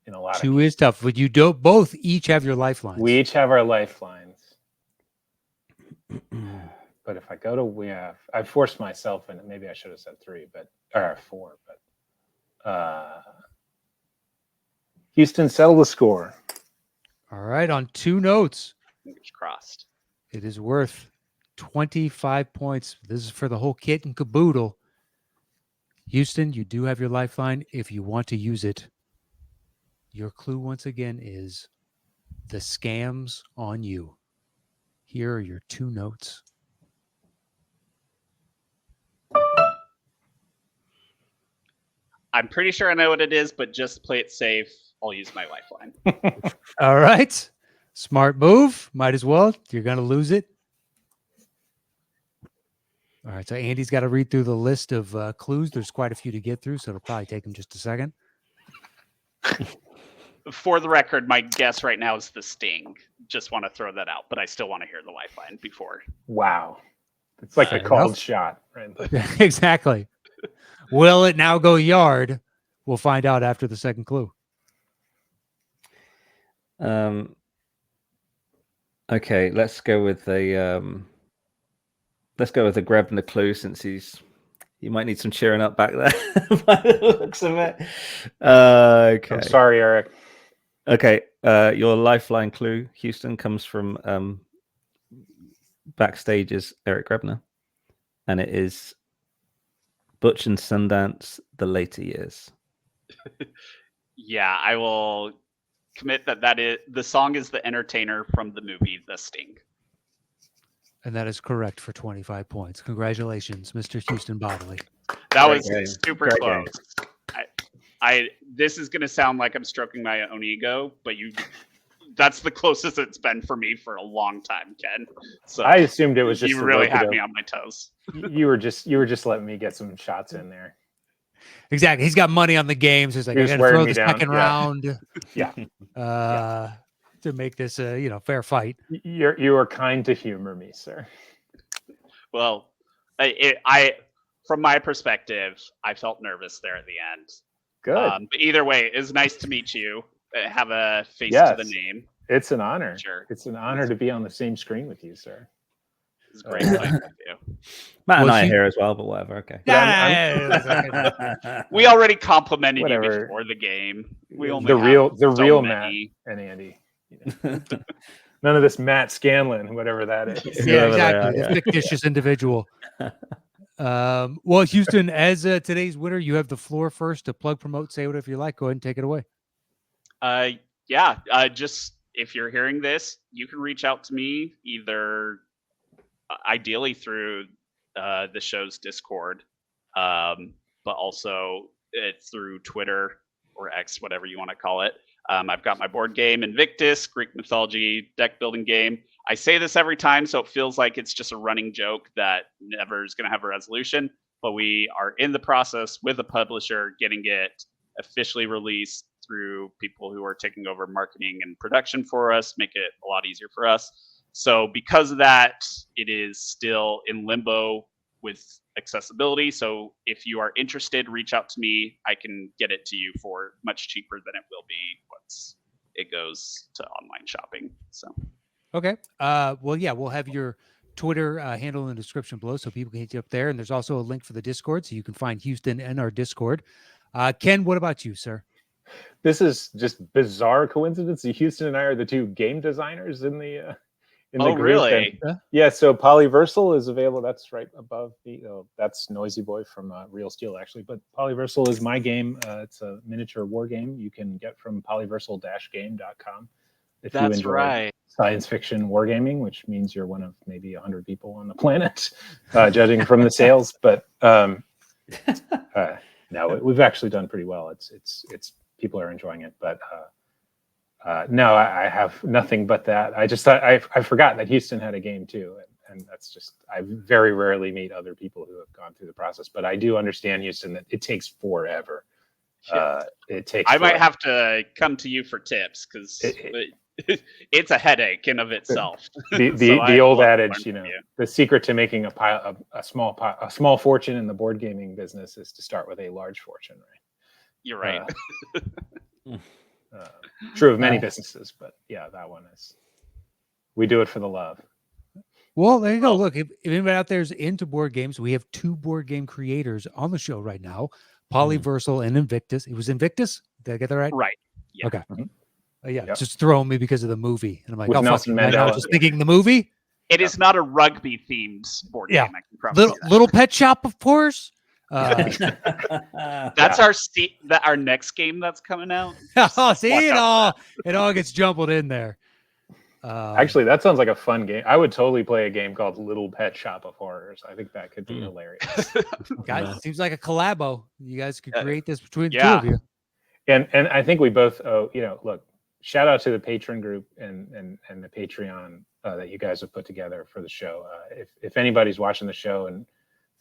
in a lot of cases. 2 is tough, but you don't both each have your lifelines. We each have our lifelines. But if I go to I forced myself in it. Maybe I should have said 3, or 4, but Houston, settle the score. All right, on 2 notes. Fingers crossed. It is worth 25 points. This is for the whole kit and caboodle. Houston, you do have your lifeline if you want to use it. Your clue once again is the scams on you. Here are your 2 notes. I'm pretty sure I know what it is, but just to play it safe, I'll use my lifeline. All right. Smart move. Might as well. You're going to lose it. All right. So Andy's got to read through the list of clues. There's quite a few to get through, so it'll probably take him just a second. For the record, my guess right now is the Sting. Just want to throw that out, but I still want to hear the lifeline before. Wow. It's like a called shot. Right? Exactly. Will it now go yard? We'll find out after the second clue. Okay, let's go with the Grebner clue, since you might need some cheering up back there by the looks of it. Okay. I'm sorry, Erik. Okay, your lifeline clue, Houston, comes from Backstage's Erik Grebner, and it is Butch and Sundance, The Later Years. Yeah, I will commit that is the song is The Entertainer from the movie The Sting. And that is correct for 25 points. Congratulations, Mr. Houston Bodily. That Great was game. super Great close. This is going to sound like I'm stroking my own ego, but that's the closest it's been for me for a long time, Ken. So I assumed it was just you really had me on my toes. You were just letting me get some shots in there. Exactly. He's got money on the games. He's like, I got to throw the second round. Yeah. To make this a fair fight. You were kind to humor me, sir. Well, I from my perspective, I felt nervous there at the end. Good. But either way, it's nice to meet you. Have a face to the name. It's an honor. Sure. It's an honor to be on the same screen with you, sir. It's great playing with you. Matt and I are here as well, but whatever. Okay. We already complimented you before the game. We only the real many. Matt and Andy. None of this Matt Scanlon, whatever that is. Yeah, exactly. The fictitious individual. Well, Houston, as today's winner, you have the floor first to plug, promote, say whatever you like. Go ahead and take it away. Just if you're hearing this, you can reach out to me either ideally through the show's Discord, but also it's through Twitter or X, whatever you want to call it. I've got my board game Invictus, Greek mythology deck building game. I say this every time, so it feels like it's just a running joke that never is going to have a resolution. But we are in the process with a publisher getting it officially released through people who are taking over marketing and production for us, make it a lot easier for us. So because of that, it is still in limbo with accessibility. So if you are interested, reach out to me. I can get it to you for much cheaper than it will be once it goes to online shopping. So, okay. Well, yeah, we'll have your Twitter handle in the description below so people can hit you up there. And there's also a link for the Discord, so you can find Houston in our Discord. Ken, what about you, sir? This is just bizarre coincidence. Houston and I are the two game designers in the group. Really? And, yeah. So Polyversal is available. That's right above that's Noisy Boy from Real Steel, actually. But Polyversal is my game. It's a miniature war game you can get from polyversal-game.com. If you enjoy science fiction wargaming, which means you're one of maybe 100 people on the planet, judging from the sales. But no, we've actually done pretty well. It's people are enjoying it, but no, I have nothing but that. I just thought I forgot that Houston had a game too, and that's just I very rarely meet other people who have gone through the process. But I do understand, Houston, that it takes forever. It takes. I might have to come to you for tips because It's a headache in of itself. The old adage, the secret to making a small fortune in the board gaming business is to start with a large fortune, right? You're right. True of many businesses, but yeah, that one is. We do it for the love. Well, there you go. Look, if anybody out there is into board games, we have 2 board game creators on the show right now, Polyversal and Invictus. It was Invictus? Did I get that right? Right. Yeah. Okay. Just throwing me because of the movie. And I'm like, With Nelson I Mandela. was just thinking the movie. It is not a rugby-themed board game. I can promise you that. Little Pet Shop, of course. That's our next game that's coming out. See, it all gets jumbled in there. Actually, that sounds like a fun game. I would totally play a game called Little Pet Shop of Horrors. I think that could be hilarious. Guys, it seems like a collabo. You guys could create this between the 2 of you. And I think we both owe, look, shout out to the patron group and the Patreon that you guys have put together for the show. If anybody's watching the show and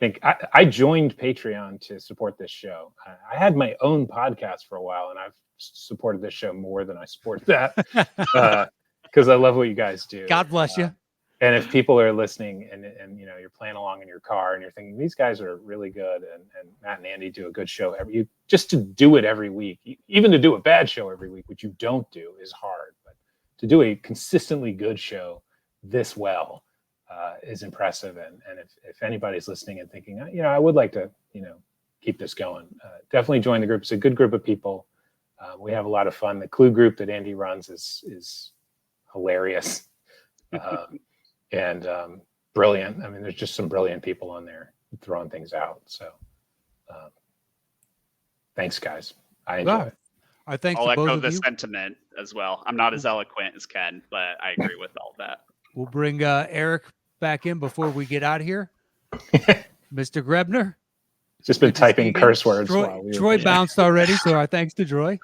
think I joined Patreon to support this show. I had my own podcast for a while, and I've supported this show more than I support that because I love what you guys do. God bless you. And if people are listening and you're playing along in your car and you're thinking these guys are really good and Matt and Andy do a good show just to do it every week, even to do a bad show every week, which you don't do, is hard. But to do a consistently good show this well is impressive. And if anybody's listening and thinking, I would like to keep this going, definitely join the group. It's a good group of people. We have a lot of fun. The Clue group that Andy runs is hilarious. And brilliant. I mean, there's just some brilliant people on there throwing things out. So thanks, guys. I enjoy it. I'll echo the sentiment as well. I'm not as eloquent as Ken, but I agree with all that. We'll bring Erik back in before we get out of here. Mr. Grebner. Just been typing curse words. Troy bounced already, so our thanks to Troy.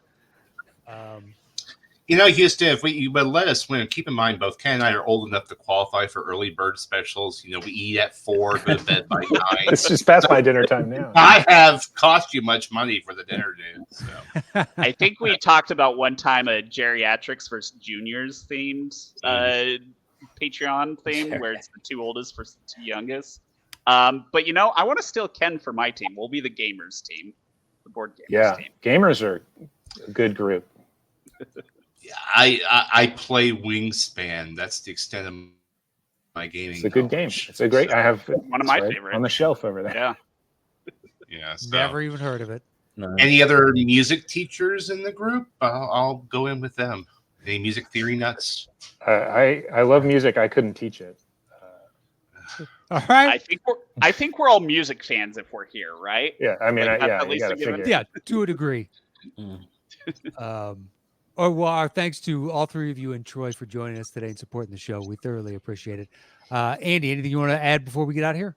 Houston, if you would let us win, keep in mind both Ken and I are old enough to qualify for early bird specials. We eat at 4, go to bed by 9. It's just past my dinner time now. I have cost you much money for the dinner, dude. So. I think we talked about one time a geriatrics versus juniors themed Patreon thing where it's the 2 oldest versus the 2 youngest. But I want to steal Ken for my team. We'll be the gamers team, the board gamers team. Gamers are a good group. I play Wingspan. That's the extent of my gaming. It's a good game. It's a great. I have one of my favorites on the shelf over there. Yeah. Yeah. So. Never even heard of it. No. Any other music teachers in the group? I'll go in with them. Any music theory nuts? I love music. I couldn't teach it. All right. I think we're all music fans if we're here, right? Yeah. I mean, you gotta figure. Yeah, to a degree. Our thanks to all 3 of you and Troy for joining us today and supporting the show. We thoroughly appreciate it. Andy, anything you want to add before we get out of here?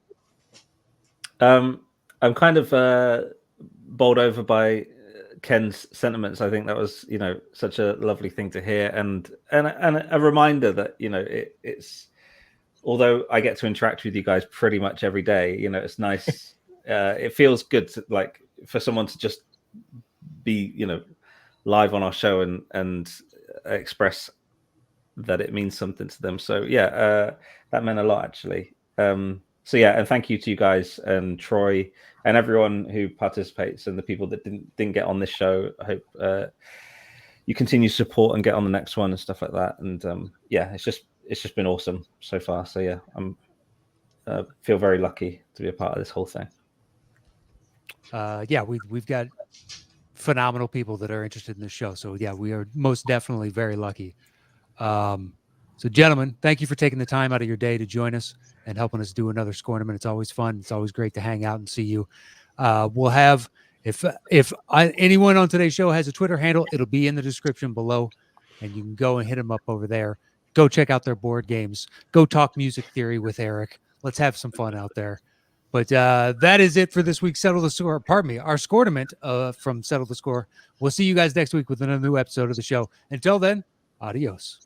I'm kind of bowled over by Ken's sentiments. I think that was, such a lovely thing to hear, and a reminder that it's although I get to interact with you guys pretty much every day. It's nice. It feels good to, for someone to just be live on our show and express that it means something to them. So that meant a lot actually. And thank you to you guys and Troy and everyone who participates and the people that didn't get on this show. I hope you continue to support and get on the next one and stuff like that. And it's just been awesome so far. So I'm feel very lucky to be a part of this whole thing. We've got phenomenal people that are interested in this show. So we are most definitely very lucky. So gentlemen, thank you for taking the time out of your day to join us and helping us do another Score-nament. It's always fun. It's always great to hang out and see you. We'll have, if anyone on today's show has a Twitter handle, it'll be in the description below and you can go and hit them up over there. Go check out their board games. Go talk music theory with Erik. Let's have some fun out there. But that is it for this week's Settle the Score. Pardon me, our Score-nament from Settle the Score. We'll see you guys next week with another new episode of the show. Until then, adios.